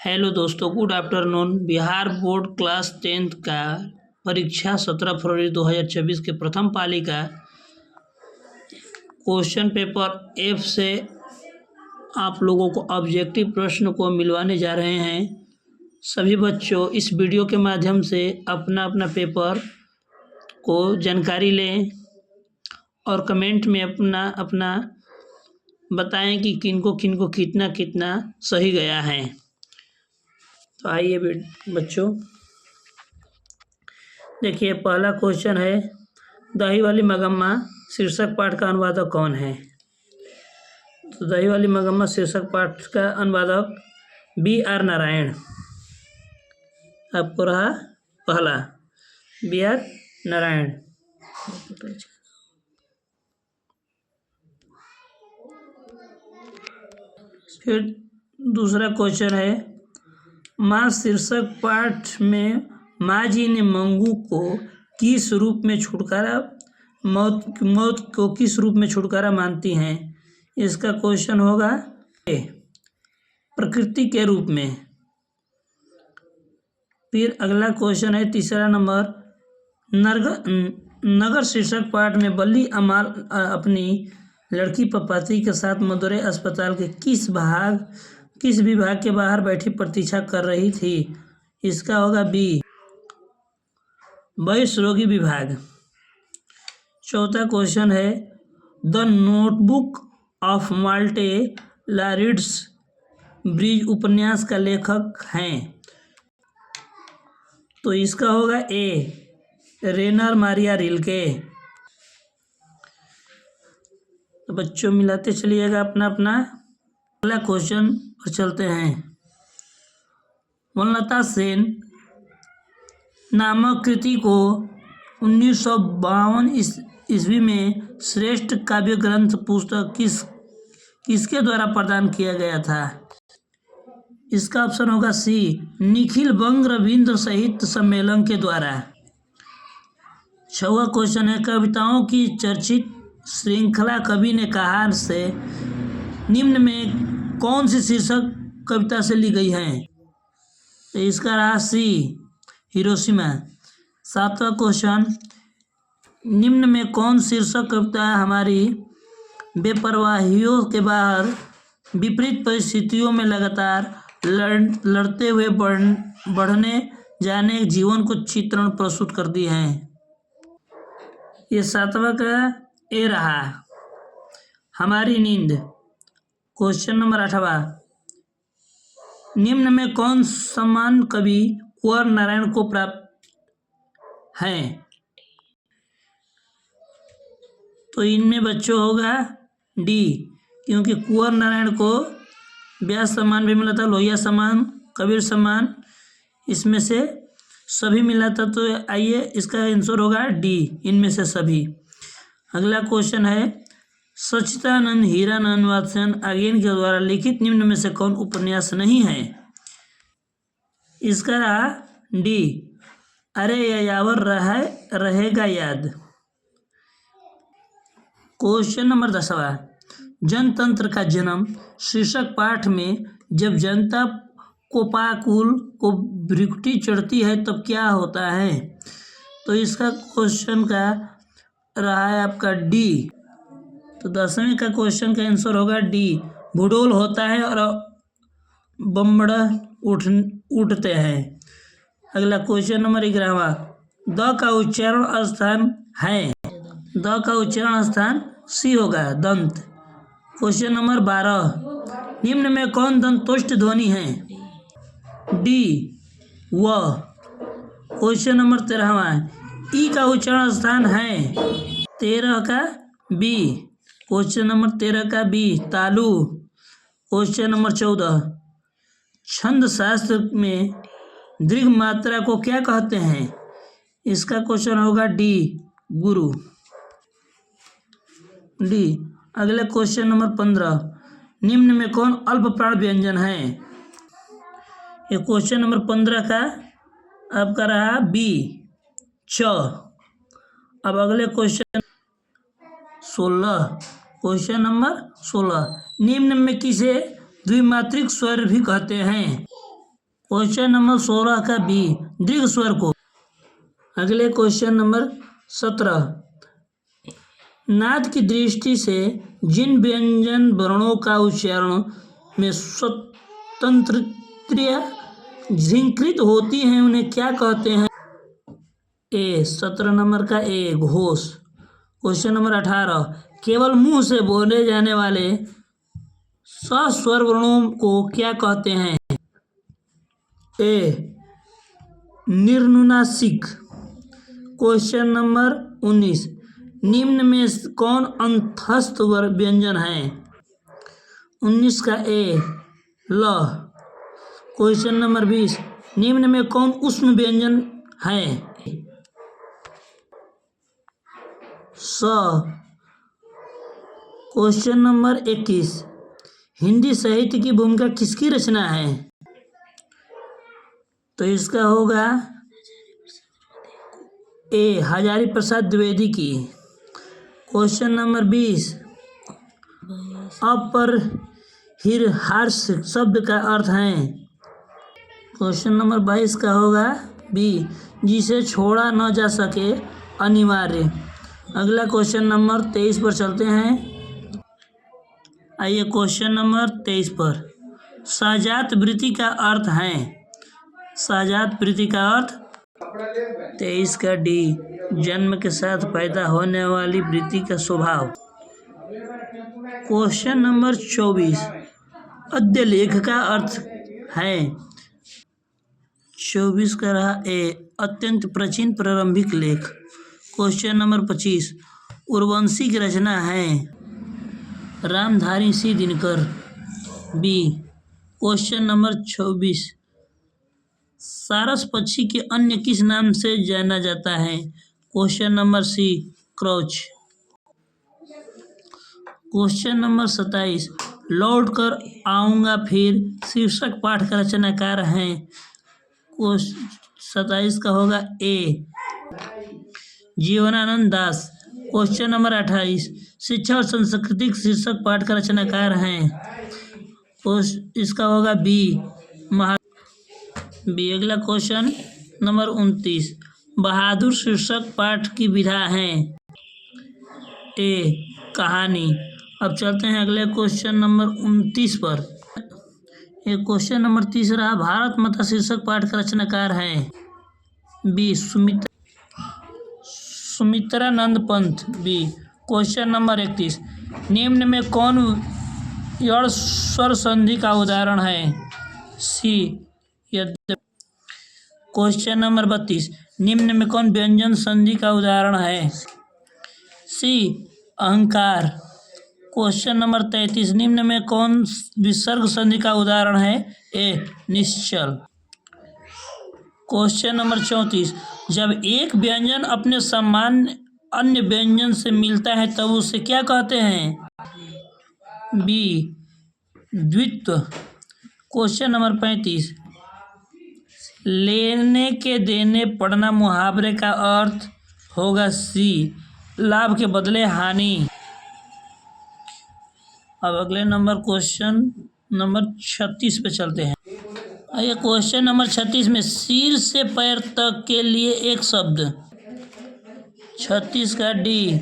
Hello दोस्तों, good afternoon. Bihar board class 10th का परीक्षा 17 फरवरी 2024 के प्रथम पाली का क्वेश्चन पेपर F से आप लोगों को ऑब्जेक्टिव प्रश्न को मिलवाने जा रहे हैं। सभी बच्चों इस वीडियो के माध्यम से अपना अपना पेपर को जानकारी लें और कमेंट में अपना अपना बताएं कि किनको किनको कितना कितना सही गया है। तो आइए बच्चों, देखिए पहला क्वेश्चन है, दही वाली मगम्मा शीर्षक पाठ का अनुवादक कौन है? तो दही वाली मगम्मा शीर्षक पाठ का अनुवादक B.R. नारायण। आपको रहा पहला B.R. नारायण। फिर दूसरा क्वेश्चन है, माँ शीर्षक पाठ में माँ जी ने मंगू को किस रूप में छुटकारा मौत को किस रूप में छुटकारा मानती हैं? इसका क्वेश्चन होगा ए, प्रकृति के रूप में। फिर अगला क्वेश्चन है तीसरा नंबर, नगर शीर्षक पाठ में बल्ली अमाल अपनी लड़की पपाती के साथ मदुरै अस्पताल के किस विभाग के बाहर बैठी प्रतीक्षा कर रही थी? इसका होगा बी, वैश्य रोगी विभाग। चौथा क्वेश्चन है, द नोटबुक ऑफ माल्टे लारिड्स ब्रिज उपन्यास का लेखक हैं? तो इसका होगा ए, रेनर मारिया रिल्के। तो बच्चों मिलाते चलिएगा अपना अपना। अगला क्वेश्चन पर चलते हैं। वनलता सेन नामक कृति को 1952 ईस्वी में श्रेष्ठ काव्य ग्रंथ पुस्तक किसके द्वारा प्रदान किया गया था? इसका ऑप्शन होगा सी, निखिल बंग रविंद्र साहित्य सम्मेलन के द्वारा। छठवां क्वेश्चन है, कविताओं की चर्चित श्रृंखला कवि ने कहा से निम्न में कौन सी शीर्षक कविता से ली गई है? तो इसका रहा सी, हिरोशिमा। सातवां क्वेश्चन, निम्न में कौन शीर्षक कविता हमारी बेपरवाहियों के बाहर विपरीत परिस्थितियों में लगातार लड़ते हुए बढ़ने जाने जीवन को चित्रण प्रस्तुत करती है? ये सातवां का ए रहा, हमारी नींद। क्वेश्चन नंबर 8वां, निम्न में कौन सम्मान कवि कुंवर नारायण को प्राप्त है? तो इनमें बच्चों होगा डी, क्योंकि कुंवर नारायण को व्यास सम्मान भी मिला था, लोहिया सम्मान, कबीर सम्मान, इसमें से सभी मिला था। तो आइए इसका आंसर होगा डी, इनमें से सभी। अगला क्वेश्चन है, सच्चिदानंद हीरानंद वात्स्यन आगेन के द्वारा लिखित निम्न में से कौन उपन्यास नहीं है? इसका रहा डी, अरे यायावर रहेगा याद। क्वेश्चन नंबर 10वां, जनतंत्र का जन्म शीर्षक पाठ में जब जनता कोपाकुल को भ्रिकुटी चढ़ती है तब क्या होता है? तो इसका क्वेश्चन का रहा है आपका डी। तो 10वें का क्वेश्चन का आंसर होगा डी, भूडोल होता है और बम्बड़ उठते हैं। अगला क्वेश्चन नंबर 11वां, द का उच्चारण स्थान है? द का उच्चारण स्थान सी होगा, दंत। क्वेश्चन नंबर 12, निम्न में कौन दंतोष्ठ ध्वनि है? डी, व। क्वेश्चन नंबर 13वां, ई का उच्चारण स्थान है? 13 का बी। क्वेश्चन नंबर 13 का बी, तालु। क्वेश्चन नंबर 14, छंद शास्त्र में दीर्घ मात्रा को क्या कहते हैं? इसका क्वेश्चन होगा डी, गुरु, डी। अगला क्वेश्चन नंबर 15, निम्न में कौन अल्प प्राण व्यंजन है? ये क्वेश्चन नंबर 15 का आपका रहा बी, च। अब अगले क्वेश्चन 16, क्वेश्चन नंबर 16, निम्न में किसे द्विमात्रिक स्वर भी कहते हैं? क्वेश्चन नंबर 16 का बी, दीर्घ स्वर को। अगले क्वेश्चन नंबर 17, नाद की दृष्टि से जिन व्यंजन वर्णों का उच्चारण में स्वतंत्रता झिंकृत होती हैं उन्हें क्या कहते हैं? ए, 17 नंबर का ए, घोष। क्वेश्चन नंबर 18, केवल मुंह से बोले जाने वाले सस्वर वर्णों को क्या कहते हैं? ए, निर्नुनासिक। क्वेश्चन नंबर 19, निम्न में कौन अंतस्थ व्यंजन है? 19 का ए, ल। क्वेश्चन नंबर 20, निम्न में कौन ऊष्म व्यंजन है? स। क्वेश्चन नंबर 21, हिंदी साहित्य की भूमिका किसकी रचना है? तो इसका होगा ए, हजारी प्रसाद द्विवेदी की। क्वेश्चन नंबर 20, अपरिहार्य शब्द का अर्थ है? क्वेश्चन नंबर 22 का होगा बी, जिसे छोड़ा न जा सके, अनिवार्य। अगला क्वेश्चन नंबर 23 पर चलते हैं। आइए क्वेश्चन नंबर 23 पर, सहजात वृत्ति का अर्थ है? सहजात वृत्ति का अर्थ 23 का डी, जन्म के साथ पैदा होने वाली वृत्ति का स्वभाव। क्वेश्चन नंबर 24, अद्य लेख का अर्थ है? 24 का रहा ए, अत्यंत प्राचीन प्रारंभिक लेख। क्वेश्चन नंबर 25, उर्वशी की रचना है? Ramdhari Singh Dinkar, B. Question number 26, सारस पक्षी के अन्य किस नाम से जाना जाता है? क्वेश्चन नंबर सी, क्रोच। क्वेश्चन नंबर 27, लौट कर आऊँगा फिर शीर्षक पाठ का रचनाकार हैं? 27 का होगा ए, जीवनानंद दास। क्वेश्चन नंबर 28, शिक्षा और संस्कृति शीर्षक पाठ का रचनाकार हैं? इसका होगा बी, बी। अगला क्वेश्चन नंबर 29, बहादुर शीर्षक पाठ की विधा है? ए, कहानी। अब चलते हैं अगले क्वेश्चन नंबर 29 पर। एक क्वेश्चन नंबर 30 रहा, भारत माता शीर्षक पाठ का रचनाकार है? B, Sumitranand Pant, B. Question number 31, निम्न में कौन यण स्वर संधि का उदाहरण है? सी, यद्यपि। क्वेश्चन नंबर 32, निम्न में कौन व्यंजन संधि का उदाहरण है? सी, अहंकार। क्वेश्चन नंबर 33, निम्न में कौन विसर्ग संधि का उदाहरण है? ए, निश्चल। क्वेश्चन नंबर 34, जब एक व्यंजन अपने सामान्य अन्य व्यंजन से मिलता है तब उसे क्या कहते हैं? बी, द्वित्व। क्वेश्चन नंबर 35, लेने के देने पड़ना मुहावरे का अर्थ होगा? सी, लाभ के बदले हानि। अब अगले नंबर क्वेश्चन नंबर 36 पे चलते हैं। आइए क्वेश्चन नंबर 36 में सिर से पैर तक के लिए एक शब्द। 36 का डी,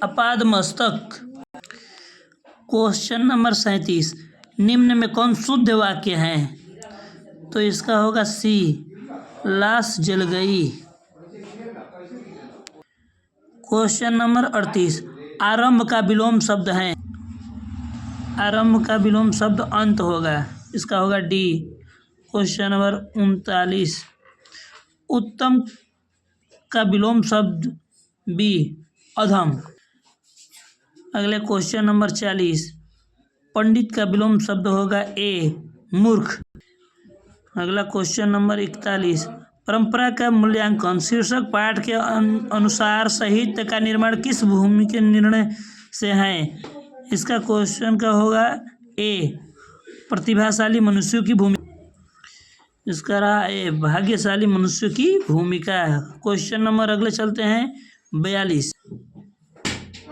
अपाद मस्तक। क्वेश्चन नंबर 37, निम्न में कौन शुद्ध वाक्य है? तो इसका होगा सी, लाश जल गई। क्वेश्चन नंबर 38, आरंभ का विलोम शब्द है? आरंभ का विलोम शब्द अंत होगा, इसका होगा डी। क्वेश्चन नंबर 39, उत्तम का विलोम शब्द? बी, अधम। अगले क्वेश्चन नंबर 40, पंडित का विलोम शब्द होगा? ए, मूर्ख। अगला क्वेश्चन नंबर 41, परंपरा का मूल्यांकन शीर्षक पाठ के अनुसार साहित्य का निर्माण किस भूमि के निर्णय से है? इसका क्वेश्चन का होगा ए, प्रतिभाशाली मनुष्यों की भूमिका। इसका रहा ए, भाग्यशाली मनुष्यों की भूमिका। क्वेश्चन नंबर अगले चलते हैं 42।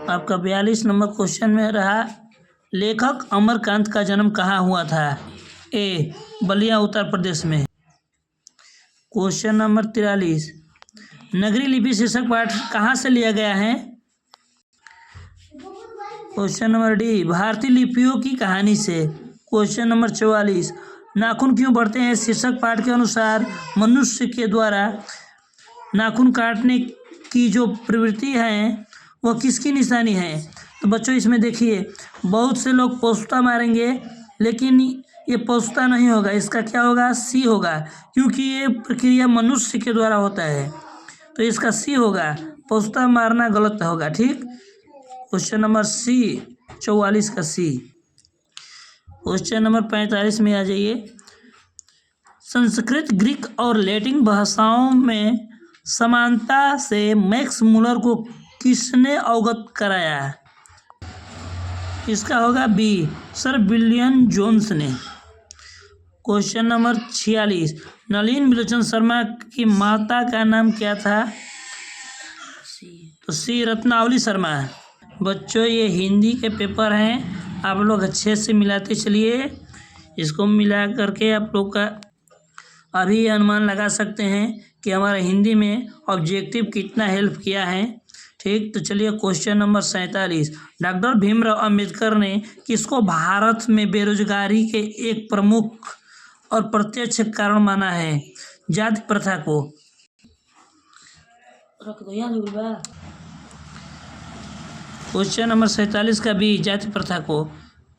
आपका 42 नंबर क्वेश्चन में रहा, लेखक अमरकांत का जन्म कहाँ हुआ था? ए बलिया उत्तर प्रदेश में। क्वेश्चन नंबर 43, नगरी लिपि शीर्षक पाठ कहाँ से लिया गया है? क्वेश्चन नंबर डी भारतीय लिपियों की कहानी से। क्वेश्चन नंबर 44, नाखून क्यों बढ़ते हैं शीर्षक पाठ के अनुसार मनुष्य के द्वारा नाखून काटने की जो प्रवृत्ति है वह किसकी निशानी है? तो बच्चों इसमें देखिए, बहुत से लोग पोस्ता मारेंगे, लेकिन ये पोस्ता नहीं होगा, इसका क्या होगा? सी होगा, क्योंकि ये प्रक्रिया मनुष्य के द्वारा होता है, तो इसका सी होगा। पोस्ता मारना गलत होगा, ठीक। क्वेश्चन नंबर सी 44 का सी। क्वेश्चन नंबर 45 में आ जाइए, संस्कृत, ग्रीक और लैटिन भाषाओं में समानता से मैक्स मूलर को किसने अवगत कराया? इसका होगा बी सर विलियम जोन्स ने। क्वेश्चन नंबर 46, नलिन विलोचन शर्मा की माता का नाम क्या था? तो सी रत्नावली शर्मा। बच्चों ये हिंदी के पेपर हैं, आप लोग अच्छे से मिलाते चलिए। इसको मिला करके आप लोग का अभी अनुमान लगा सकते हैं कि हमारा हिंदी में ऑब्जेक्टिव कितना हेल्प किया है, ठीक। तो चलिए question number 47, doctor Bhimrao Ambedkar ने किसको भारत में बेरोजगारी के एक प्रमुख और प्रत्यक्ष कारण माना है? जाति प्रथा को। क्वेश्चन नंबर 47 का बी जाति प्रथा को।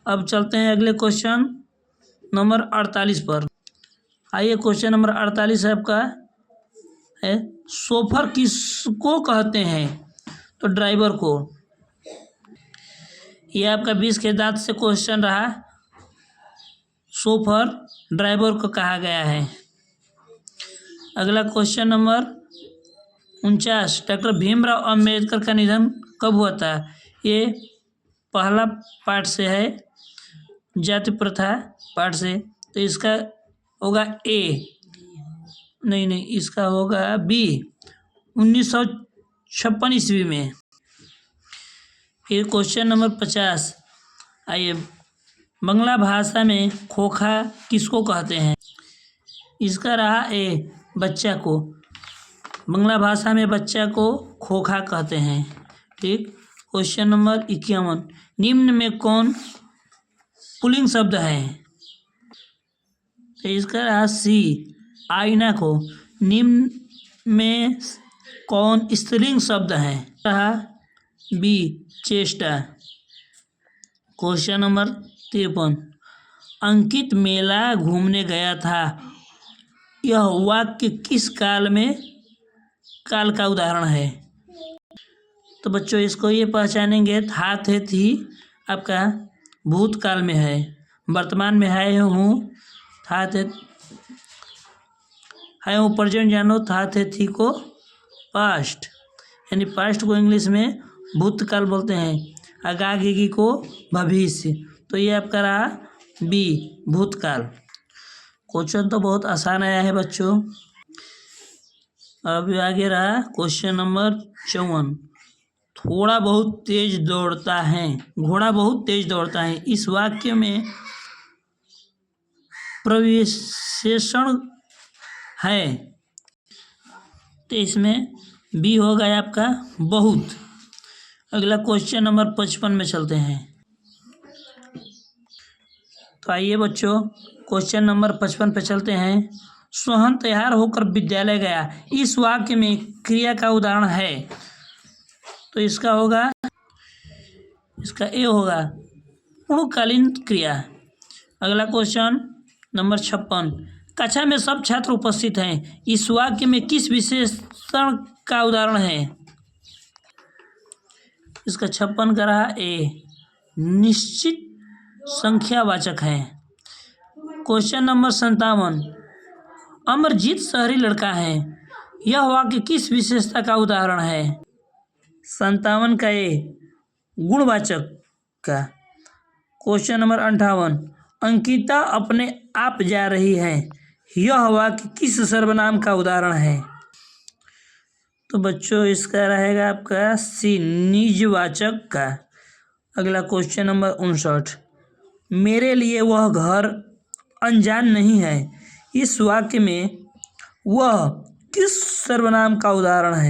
अब चलते हैं अगले क्वेश्चन नंबर 48 पर। आइए क्वेश्चन नंबर 48 है आपका है, शोफर किसको कहते हैं? तो ड्राइवर को। यह आपका 20 के दांत से क्वेश्चन रहा, शोफर ड्राइवर को कहा गया है। अगला question number 49, doctor Bhimrao Ambedkar का निधन कब हुआ था? ये पहला पार्ट से है, जाति प्रथा पार्ट से, तो इसका होगा ए, नहीं इसका होगा बी 1956 ईस्वी में। फिर क्वेश्चन नंबर 50, आइए, बंगला भाषा में खोखा किसको कहते हैं? इसका रहा ए बच्चा को, बंगला भाषा में बच्चा को खोखा कहते हैं, ठीक। क्वेश्चन नंबर 51, निम्न में कौन पुल्लिंग शब्द है? तो इसका रहा सी आईना को। निम्न में कौन स्त्रीलिंग शब्द है? रहा बी चेष्टा। क्वेश्चन नंबर 53, अंकित मेला घूमने गया था, यह वाक्य किस काल का उदाहरण है? तो बच्चों इसको ये पहचानेंगे, था थे थी आपका भूतकाल में है, वर्तमान में है हूँ, था थे है हूँ प्रेजेंट जानो, था थे थी को पास्ट, यानी पास्ट को इंग्लिश में भूतकाल बोलते हैं, आगागी को भविष्य। तो ये आपका रहा बी भूतकाल। क्वेश्चन तो बहुत आसान आया है बच्चों। अब आगे रहा क्वेश्चन नंबर 54, थोड़ा बहुत तेज दौड़ता है, घोड़ा बहुत तेज दौड़ता है, इस वाक्य में प्रविशेषण है, तो इसमें बी होगा आपका बहुत। अगला क्वेश्चन नंबर 55 में चलते हैं। तो आइए बच्चों क्वेश्चन नंबर 55 पे चलते हैं। सोहन तैयार होकर विद्यालय गया, इस वाक्य में क्रिया का उदाहरण है, तो इसका होगा, इसका ए होगा पूर्णकालीन क्रिया। अगला क्वेश्चन नंबर 56, कक्षा में सब छात्र उपस्थित हैं, इस वाक्य में किस विशेषण का उदाहरण है? इसका 56 का रहा ए निश्चित संख्यावाचक है। क्वेश्चन नंबर 57, अमरजीत शहरी लड़का है, यह वाक्य किस विशेषता का उदाहरण है? 57 का ए गुणवाचक का। क्वेश्चन नंबर 58, अंकिता अपने आप जा रही है, यह वाक्य किस सर्वनाम का उदाहरण है? तो बच्चों इसका रहेगा आपका सी निजवाचक का। अगला क्वेश्चन नंबर 59, मेरे लिए वह घर अनजान नहीं है। इस वाक्य में वह किस सर्वनाम का उदाहरण है?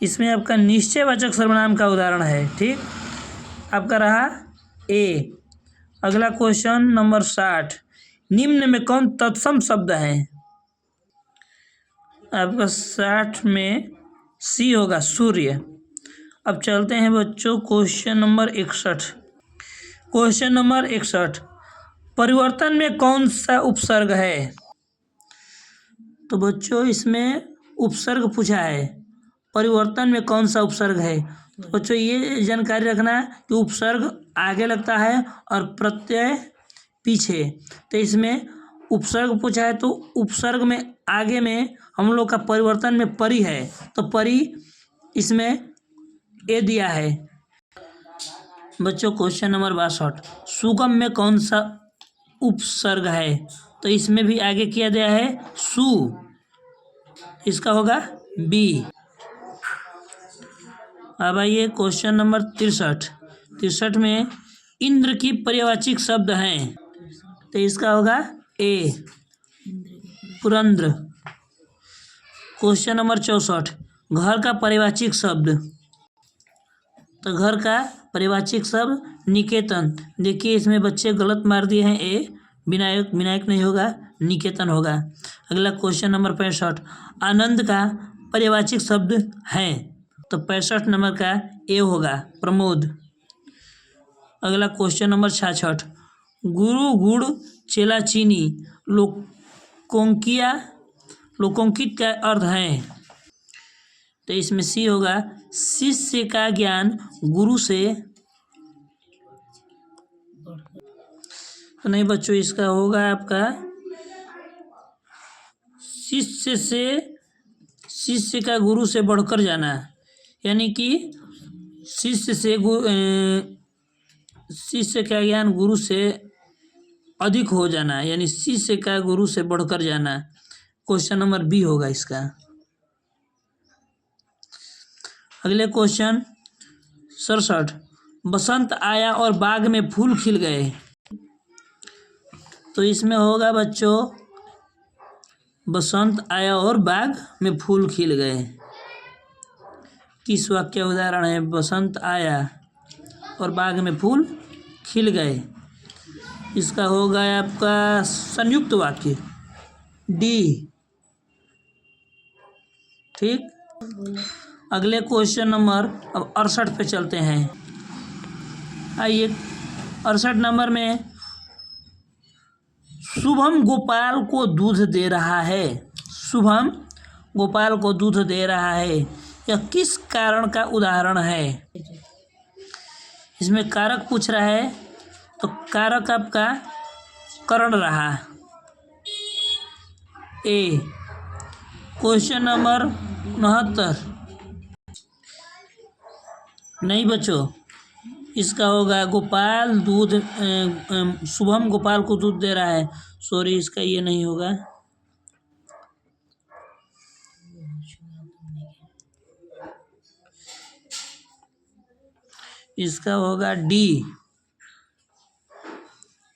इसमें आपका निश्चयवाचक सर्वनाम का उदाहरण है। ठीक, आपका रहा ए। अगला क्वेश्चन नंबर 60, निम्न में कौन तत्सम शब्द है? आपका 60 में सी होगा, सूर्य। अब चलते हैं बच्चों क्वेश्चन नंबर 61। क्वेश्चन नंबर 61, परिवर्तन में कौन सा उपसर्ग है? तो बच्चों इसमें उपसर्ग पूछा है, परिवर्तन में कौन सा उपसर्ग है। तो बच्चों ये जानकारी रखना कि उपसर्ग आगे लगता है और प्रत्यय पीछे। तो इसमें उपसर्ग पूछा है तो उपसर्ग में आगे में हम लोग का परिवर्तन में परी है, तो परी इसमें ए दिया है। बच्चों क्वेश्चन नंबर 62, सुगम में कौन सा उपसर्ग है? तो इसमें भी आगे किया गया है सु, इसका होगा बी। अब आइए क्वेश्चन नंबर 63। 63 में इंद्र की पर्यायवाची शब्द हैं, तो इसका होगा ए, पुरंद्र। क्वेश्चन नंबर 64, घर का पर्यायवाची शब्द। तो घर का पर्यायवाची शब्द निकेतन। देखिए इसमें बच्चे गलत मार दिए हैं, ए विनायक, विनायक नहीं होगा, निकेतन होगा। अगला क्वेश्चन नंबर 65, आनंद का पर्यायवाची शब्द है, तो 65 नंबर का ए होगा, प्रमोद। अगला क्वेश्चन नंबर 66, गुरु गुड़ चेला चीनी लोकोंकित का अर्थ है, तो इसमें सी होगा, शिष्य का ज्ञान गुरु से। तो नहीं बच्चों, इसका होगा आपका शिष्य का गुरु से बढ़कर जाना, यानी कि शिष्य का ज्ञान गुरु से अधिक हो जाना, यानी शिष्य का गुरु से बढ़कर जाना। क्वेश्चन नंबर बी होगा इसका। अगले क्वेश्चन 67, बसंत आया और बाग में फूल खिल गए, तो इसमें होगा बच्चों बसंत आया और बाग में फूल खिल गए। किस वाक्य का उदाहरण है? बसंत आया और बाग में फूल खिल गए, इसका होगा आपका संयुक्त वाक्य, डी। ठीक, अगले क्वेश्चन नंबर अब 68 पे चलते हैं। आइए 68 नंबर में, शुभम गोपाल को दूध दे रहा है। शुभम गोपाल को दूध दे रहा है, यह किस कारण का उदाहरण है? इसमें कारक पूछ रहा है, तो कारक आपका करण रहा, ए। क्वेश्चन नंबर 69, नहीं बच्चों, इसका होगा गोपाल दूध, शुभम गोपाल को दूध दे रहा है, सॉरी इसका ये नहीं होगा। इसका होगा डी,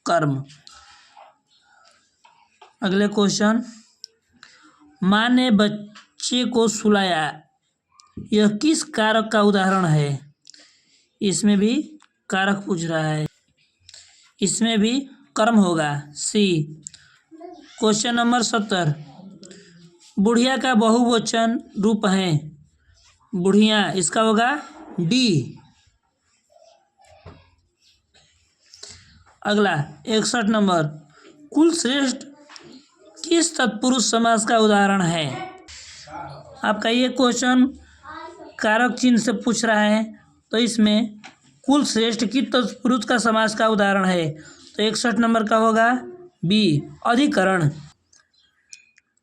कर्म। अगले क्वेश्चन, माँ ने बच्चे को सुलाया, यह किस कारक का उदाहरण है? इसमें भी कारक पूछ रहा है, इसमें भी कर्म होगा, सी। क्वेश्चन नंबर 70, बुढ़िया का बहुवचन रूप है, बुढ़िया, इसका होगा डी। अगला 61 नंबर, कुलश्रेष्ठ किस तत्पुरुष समास का उदाहरण है? आपका ये क्वेश्चन कारक चिन्ह से पूछ रहा है, तो इसमें कुलश्रेष्ठ की तत्पुरुष का समास का उदाहरण है, तो 61 नंबर का होगा बी, अधिकरण।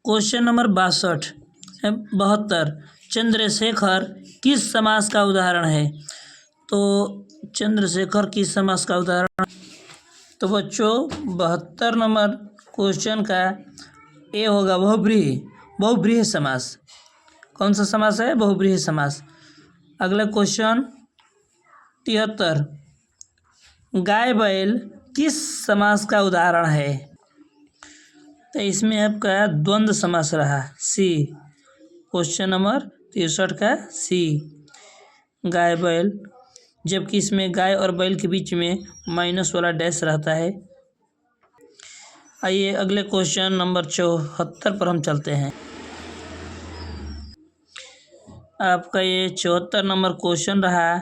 क्वेश्चन नंबर 72, चंद्रशेखर किस समास का उदाहरण है? तो चंद्रशेखर किस समास का उदाहरण? तो बच्चों 72 नंबर क्वेश्चन का ए होगा, बहुब्रीहि समास। कौन सा समास है? बहुब्रीहि समास। अगला क्वेश्चन 73, गाय बैल किस समास का उदाहरण है? तो इसमें आपका द्वंद्व समास रहा सी। क्वेश्चन नंबर 63 का सी, गाय बैल, जबकि इसमें गाय और बैल के बीच में माइनस वाला डैश रहता है। आइए अगले क्वेश्चन नंबर 74 पर हम चलते हैं। आपका ये 74 नंबर क्वेश्चन रहा,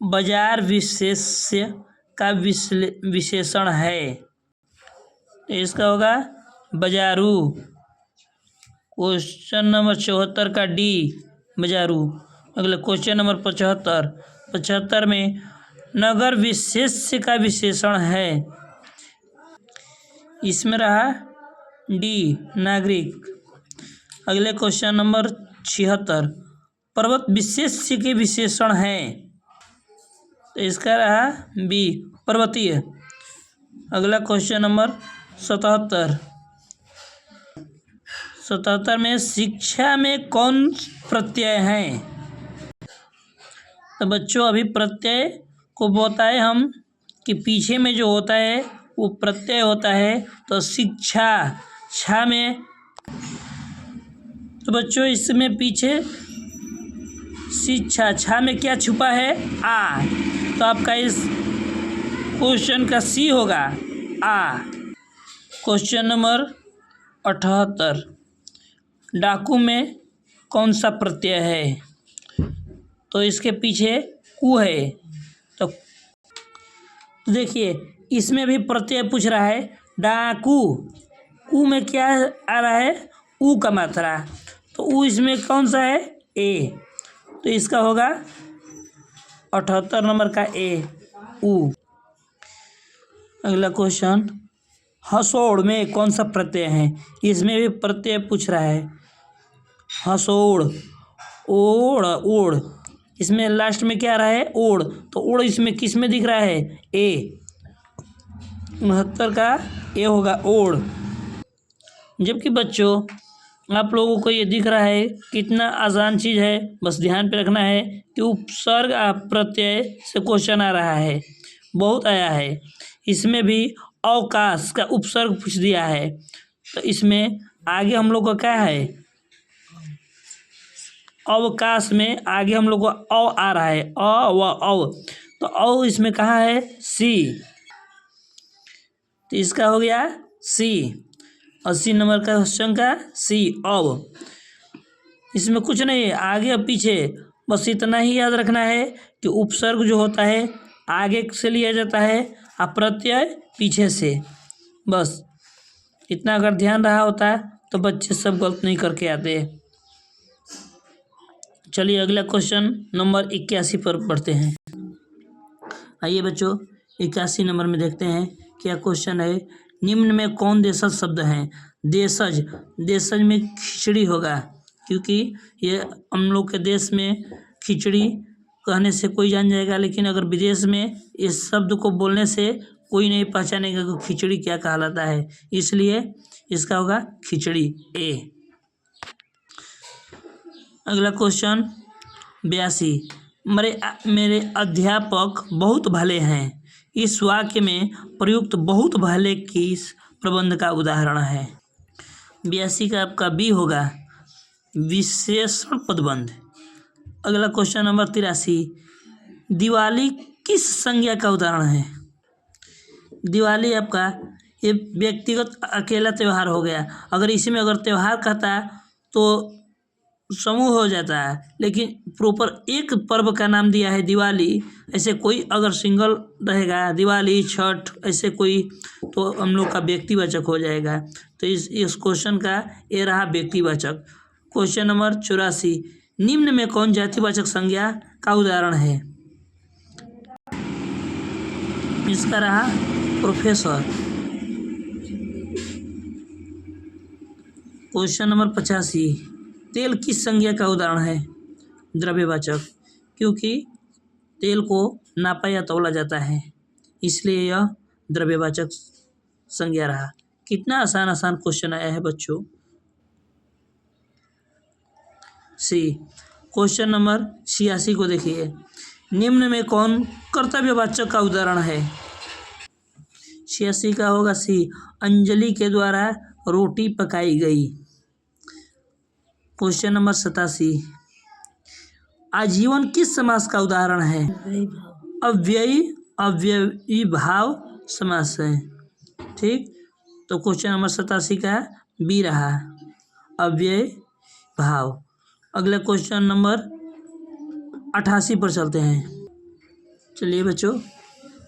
बाजार विशेष्य का विशेषण है, तो इसका होगा बाजारू। क्वेश्चन नंबर 74 का डी, बाजारू। अगला क्वेश्चन नंबर 75 में नगर विशेष्य का विशेषण है, इसमें रहा डी, नागरिक। अगले क्वेश्चन नंबर 76, पर्वत विशेष्य के विशेषण है, तो इसका रहा बी, पर्वतीय। अगला क्वेश्चन नंबर 77 में शिक्षा में कौन प्रत्यय है? तो बच्चों अभी प्रत्यय को बताए हम कि पीछे में जो होता है वो प्रत्यय होता है, तो शिक्षा छा में, तो बच्चों इसमें पीछे शिक्षा छा में क्या छुपा है? आ, तो आपका इस क्वेश्चन का सी होगा, आ। क्वेश्चन नंबर 78, डाकू में कौन सा प्रत्यय है? तो इसके पीछे कु है, तो देखिए इसमें भी प्रत्यय पूछ रहा है, डाकू, कु में क्या आ रहा है? ऊ का मात्रा, तो ऊ इसमें कौन सा है? ए, तो इसका होगा 78 नंबर का ए, ऊ। अगला क्वेश्चन, हसोड़ में कौन सा प्रत्यय है? इसमें भी प्रत्यय पूछ रहा है, हसोड़, ओड़, ओड़, इसमें लास्ट में क्या आ रहा है? ओड़, तो ओड़ इसमें किस में दिख रहा है? ए, 69 का ए होगा, ओड़। जबकि बच्चों आप लोगों को ये दिख रहा है कितना आसान चीज़ है, बस ध्यान पे रखना है कि उपसर्ग प्रत्यय से क्वेश्चन आ रहा है, बहुत आया है। इसमें भी अवकाश का उपसर्ग पूछ दिया है, तो इसमें आगे हम लोग का क्या है? अवकाश में आगे हम लोग को अ आ रहा है, अ व अव, तो अव इसमें कहाँ है? सी, तो इसका हो गया सी, 80 नंबर का क्वेश्चन का सी, अव। इसमें कुछ नहीं है आगे और पीछे, बस इतना ही याद रखना है कि उपसर्ग जो होता है आगे से लिया जाता है और प्रत्यय पीछे से, बस इतना अगर ध्यान रहा होता तो बच्चे सब गलत नहीं करके आते। चलिए अगला क्वेश्चन नंबर 81 पर बढ़ते हैं। आइए बच्चों 81 नंबर में देखते हैं क्या क्वेश्चन है। निम्न में कौन देशज शब्द है? देशज, देशज में खिचड़ी होगा, क्योंकि ये हम लोग के देश में खिचड़ी कहने से कोई जान जाएगा, लेकिन अगर विदेश में इस शब्द को बोलने से कोई नहीं पहचानेगा कि खिचड़ी क्या कहलाता है, इसलिए इसका होगा खिचड़ी, ए। अगला क्वेश्चन 82, मेरे अध्यापक बहुत भले हैं, इस वाक्य में प्रयुक्त बहुत भले किस प्रबंध का उदाहरण है? 82 का आपका बी होगा, विशेषण पदबंध। अगला क्वेश्चन नंबर 83, दिवाली किस संज्ञा का उदाहरण है? दिवाली आपका ये व्यक्तिगत अकेला त्यौहार हो गया, अगर इसी में अगर त्यौहार कहता तो समूह हो जाता है, लेकिन प्रॉपर एक पर्व का नाम दिया है दिवाली, ऐसे कोई अगर सिंगल रहेगा दिवाली, छठ, ऐसे कोई, तो हम लोग का व्यक्तिवाचक हो जाएगा। तो इस क्वेश्चन का ये रहा व्यक्तिवाचक। क्वेश्चन नंबर 84, निम्न में कौन जातिवाचक संज्ञा का उदाहरण है? इसका रहा प्रोफेसर। क्वेश्चन नंबर 85, तेल किस संज्ञा का उदाहरण है? द्रव्यवाचक, क्योंकि तेल को नापा या तौला जाता है, इसलिए यह द्रव्यवाचक संज्ञा रहा। कितना आसान आसान क्वेश्चन आया है बच्चों। सी, क्वेश्चन नंबर 86 को देखिए, निम्न में कौन कर्तव्यवाचक का उदाहरण है? 86 का होगा सी, अंजलि के द्वारा रोटी पकाई गई। क्वेश्चन नंबर 87, आजीवन किस समास का उदाहरण है? अव्ययी भाव समास है। ठीक, तो क्वेश्चन नंबर 87 का बी रहा, अव्यय भाव। अगले क्वेश्चन नंबर 88 पर चलते हैं। चलिए बच्चों,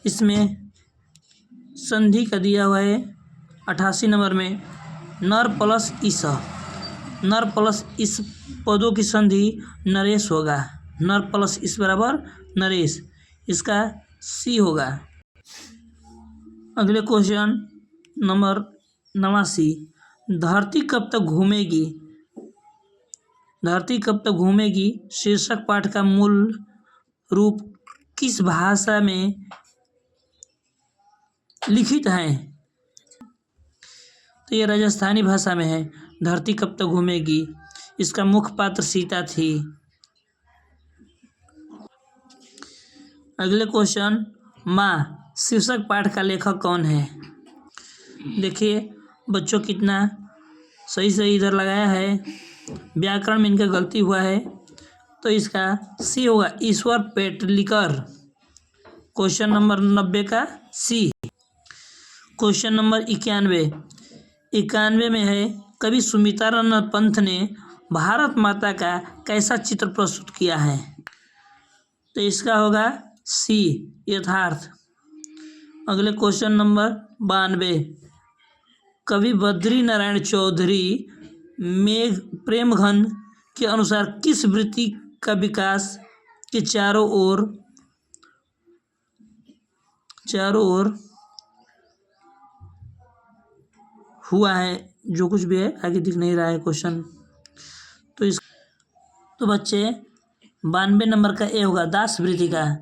इसमें संधि का दिया हुआ है 88 नंबर में, नर प्लस इस। नर प्लस इस पदों की संधि नरेश होगा। नर प्लस इस बराबर नरेश, इसका सी होगा। अगले क्वेश्चन नंबर 89, धरती कब तक घूमेगी? धरती कब तक घूमेगी शीर्षक पाठ का मूल रूप किस भाषा में लिखित है? तो ये राजस्थानी भाषा में है। धरती कब तक घूमेगी, इसका मुख्य पात्र सीता थी। अगले क्वेश्चन, माँ शीर्षक पाठ का लेखक कौन है? देखिए बच्चों कितना सही सही इधर लगाया है, व्याकरण में इनका गलती हुआ है, तो इसका सी होगा, ईश्वर पेटलिकर। क्वेश्चन नंबर 90 का सी। क्वेश्चन नंबर 91 में है, कवि सुमित्रानंद पंत ने भारत माता का कैसा चित्र प्रस्तुत किया है? तो इसका होगा सी, यथार्थ। अगले क्वेश्चन नंबर 92, कवि बद्री नारायण चौधरी मेघ प्रेमघन के अनुसार किस वृत्ति का विकास के चारों ओर हुआ है? जो कुछ भी है आगे दिख नहीं रहा है क्वेश्चन, तो बच्चे 92 नंबर का ए होगा, दास वृत्ति का।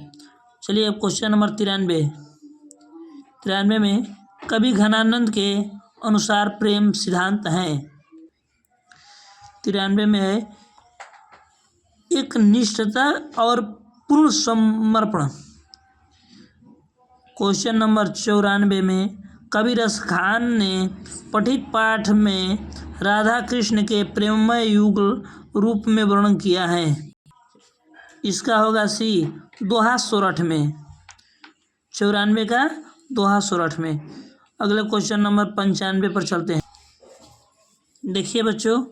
चलिए अब क्वेश्चन नंबर 93 में कवि घनानंद के अनुसार प्रेम सिद्धांत है। 93 में है, एक निष्ठता और पूर्ण समर्पण। क्वेश्चन नंबर 94 में कवि रसखान ने पठित पाठ में राधा कृष्ण के प्रेममय युगल रूप में वर्णन किया है। इसका होगा सी, दोहा सोरठ में। 94 का दोहा सोरठ में। अगले क्वेश्चन नंबर 95 पर चलते हैं। देखिए बच्चों,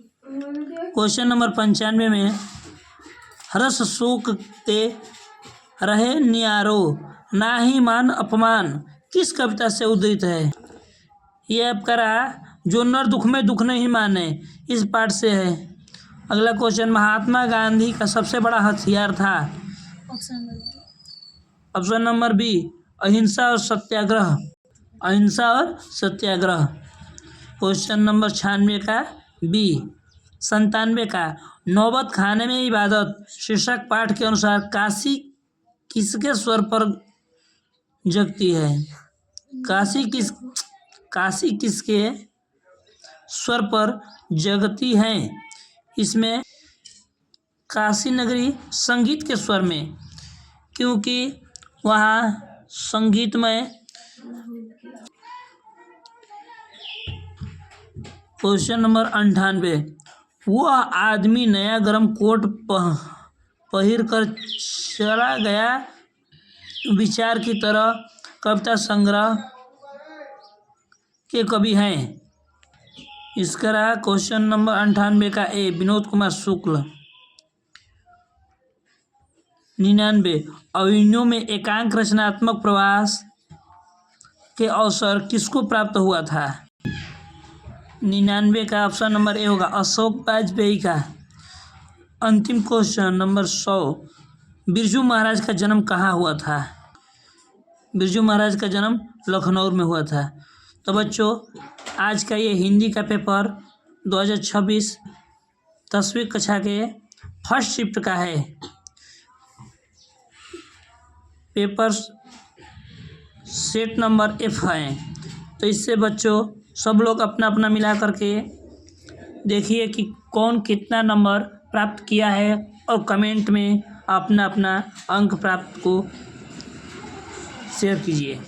क्वेश्चन नंबर 95 में हर्ष शोक ते रहे नियारो नाही मान अपमान किस कविता से उद्धृत है? ये आपका रहा, जो नर दुख में दुख नहीं माने, इस पाठ से है। अगला क्वेश्चन, महात्मा गांधी का सबसे बड़ा हथियार था? ऑप्शन नंबर बी, अहिंसा और सत्याग्रह। अहिंसा और सत्याग्रह। क्वेश्चन नंबर 96 का बी। 97 का, नौबत खाने में इबादत शीर्षक पाठ के अनुसार काशी किसके स्वर पर जगती है? काशी किसके स्वर पर जगती है? इसमें काशी नगरी संगीत के स्वर में, क्योंकि वहाँ संगीतमय। क्वेश्चन नंबर 98, वह आदमी नया गरम कोट पहिर कर चला गया विचार की तरह कविता संग्रह के कवि हैं? इसका रहा क्वेश्चन नंबर 98 का ए, विनोद कुमार शुक्ल। 99, अभिनयों में एकांक रचनात्मक प्रवास के अवसर किसको प्राप्त हुआ था? 99 का ऑप्शन नंबर ए होगा, अशोक वाजपेयी का। अंतिम क्वेश्चन नंबर 100, बिरजू महाराज का जन्म कहाँ हुआ था? बिरजू महाराज का जन्म लखनऊ में हुआ था। तो बच्चों, आज का ये हिंदी का पेपर 2026 10वीं कक्षा के फर्स्ट शिफ्ट का है। पेपर सेट नंबर F है। तो इससे बच्चों सब लोग अपना अपना मिला करके देखिए कि कौन कितना नंबर प्राप्त किया है, और कमेंट में अपना अपना अंक प्राप्त को शेयर कीजिए।